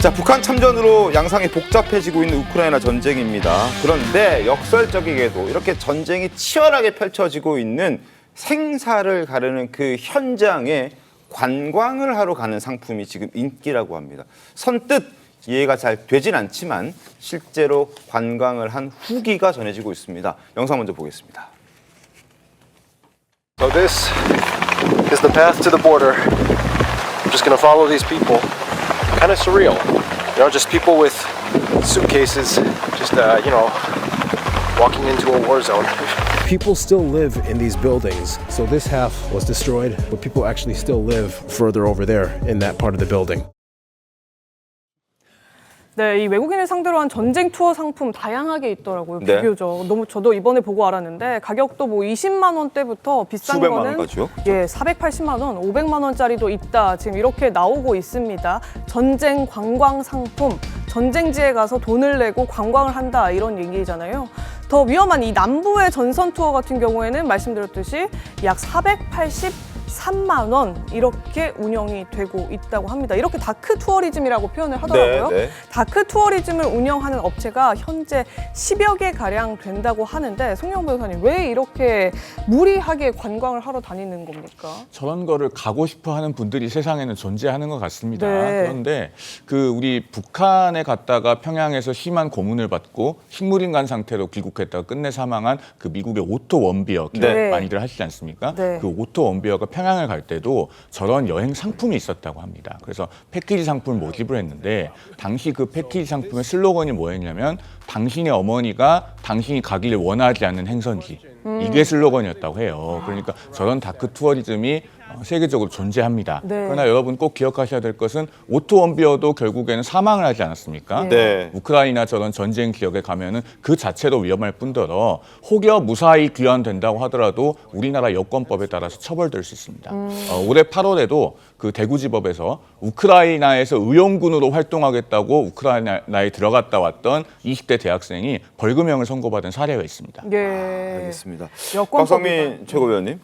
자, 북한 참전으로 양상이 복잡해지고 있는 우크라이나 전쟁입니다. 그런데 역설적이게도 이렇게 전쟁이 치열하게 펼쳐지고 있는 생사를 가르는 그 현장에 관광을 하러 가는 상품이 지금 인기라고 합니다. 선뜻 이해가 잘 되진 않지만 실제로 관광을 한 후기가 전해지고 있습니다. 영상 먼저 보겠습니다. So this is the path to the border. I'm just gonna follow these people. Kind of surreal, you know, just people with suitcases, just walking into a war zone. People still live in these buildings, so this half was destroyed, but people actually still live further over there in that part of the building. 네, 이 외국인을 상대로 한 전쟁 투어 상품 다양하게 있더라고요. 네. 비교적. 저도 이번에 보고 알았는데 가격도 뭐 20만 원대부터 비싼 수백만 거는 원까지요? 예, 480만 원, 500만 원짜리도 있다. 지금 이렇게 나오고 있습니다. 전쟁 관광 상품, 전쟁지에 가서 돈을 내고 관광을 한다 이런 얘기잖아요. 더 위험한 이 남부의 전선 투어 같은 경우에는 말씀드렸듯이 약 483만 원 이렇게 운영이 되고 있다고 합니다. 이렇게 다크 투어리즘이라고 표현을 하더라고요. 네, 네. 다크 투어리즘을 운영하는 업체가 현재 10여 개 가량 된다고 하는데 송영 변호사님 왜 이렇게 무리하게 관광을 하러 다니는 겁니까? 저런 거를 가고 싶어 하는 분들이 세상에는 존재하는 것 같습니다. 네. 그런데 우리 북한에 갔다가 평양에서 심한 고문을 받고 식물인간 상태로 귀국했다가 끝내 사망한 그 미국의 오토 원비어 기억 네. 많이들 하시지 않습니까? 네. 그 오토 원비어가 평양을 갈 때도 저런 여행 상품이 있었다고 합니다. 그래서 패키지 상품을 모집을 했는데 당시 그 패키지 상품의 슬로건이 뭐였냐면 당신의 어머니가 당신이 가기를 원하지 않는 행선지. 이게 슬로건이었다고 해요. 그러니까 저런 다크 투어리즘이 세계적으로 존재합니다. 네. 그러나 여러분 꼭 기억하셔야 될 것은 오토 원비어도 결국에는 사망을 하지 않았습니까? 네. 우크라이나 저런 전쟁 지역에 가면은 그 자체도 위험할 뿐더러 혹여 무사히 귀환된다고 하더라도 우리나라 여권법에 따라서 처벌될 수 있습니다. 올해 8월에도 그 대구지법에서 우크라이나에서 의용군으로 활동하겠다고 우크라이나에 들어갔다 왔던 20대 대학생이 벌금형을 선고받은 사례가 있습니다. 예. 알겠습니다. 여권법이다. 박성민 최고위원님,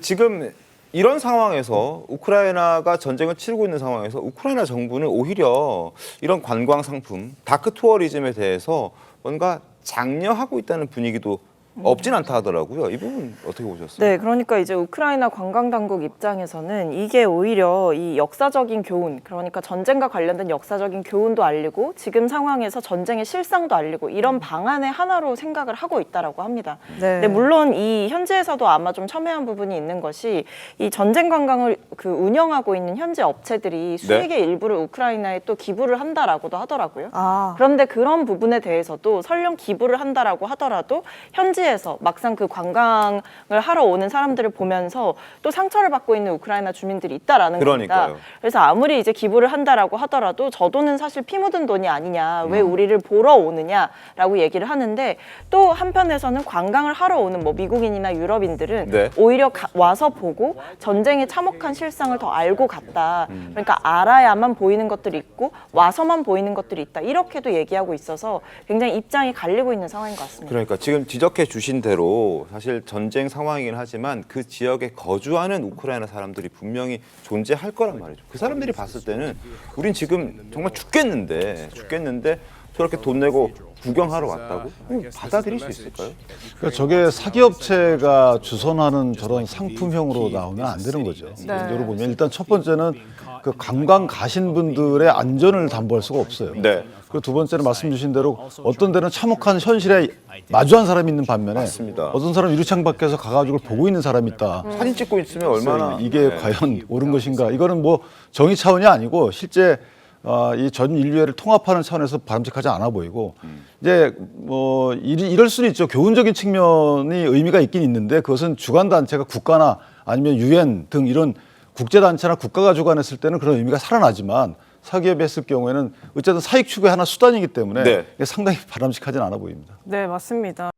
지금 이런 상황에서 우크라이나가 전쟁을 치르고 있는 상황에서 우크라이나 정부는 오히려 이런 관광 상품, 다크 투어리즘에 대해서 뭔가 장려하고 있다는 분위기도 없진 않다 하더라고요. 이 부분 어떻게 보셨어요? 네, 그러니까 이제 우크라이나 관광당국 입장에서는 이게 오히려 이 역사적인 교훈, 그러니까 전쟁과 관련된 역사적인 교훈도 알리고 지금 상황에서 전쟁의 실상도 알리고 이런 방안의 하나로 생각을 하고 있다라고 합니다. 네. 근데 물론 이 현지에서도 아마 좀 첨예한 부분이 있는 것이 이 전쟁 관광을 운영하고 있는 현지 업체들이 수익의 일부를 우크라이나에 또 기부를 한다라고도 하더라고요. 그런데 그런 부분에 대해서도 설령 기부를 한다라고 하더라도 현지에서 막상 그 관광을 하러 오는 사람들을 보면서 또 상처를 받고 있는 우크라이나 주민들이 있다라는 그러니까요. 겁니다. 그래서 아무리 이제 기부를 한다라고 하더라도 저 돈은 사실 피 묻은 돈이 아니냐, 왜 우리를 보러 오느냐라고 얘기를 하는데 또 한편에서는 관광을 하러 오는 뭐 미국인이나 유럽인들은 네. 오히려 와서 보고 전쟁의 참혹한 실상을 더 알고 갔다. 그러니까 알아야만 보이는 것들이 있고 와서만 보이는 것들이 있다. 이렇게도 얘기하고 있어서 굉장히 입장이 갈리고 있는 상황인 것 같습니다. 그러니까 지금 지적해 주신 대로 사실 전쟁 상황이긴 하지만 그 지역에 거주하는 우크라이나 사람들이 분명히 존재할 거란 말이죠. 그 사람들이 봤을 때는 우린 지금 정말 죽겠는데 저렇게 돈 내고 구경하러 왔다고? 받아들일 수 있을까요? 그러니까 저게 사기업체가 주선하는 저런 상품형으로 나오면 안 되는 거죠. 여러 보면 일단 첫 번째는 그 관광 가신 분들의 안전을 담보할 수가 없어요. 네. 그리고 두 번째는 말씀 주신 대로 어떤 데는 참혹한 현실에 마주한 사람이 있는 반면에 맞습니다. 어떤 사람 유리창 밖에서 가가지고 보고 있는 사람이 있다. 사진 찍고 있으면 얼마나 이게 과연 옳은 것인가? 이거는 뭐 정의 차원이 아니고 실제 이 전 인류애를 통합하는 차원에서 바람직하지 않아 보이고 이제 뭐 이럴 수는 있죠. 교훈적인 측면이 의미가 있긴 있는데 그것은 주관 단체가 국가나 아니면 유엔 등 이런 국제 단체나 국가가 주관했을 때는 그런 의미가 살아나지만 사기업이 했을 경우에는 어쨌든 사익 추구의 하나 수단이기 때문에 네. 이게 상당히 바람직하지는 않아 보입니다. 네, 맞습니다.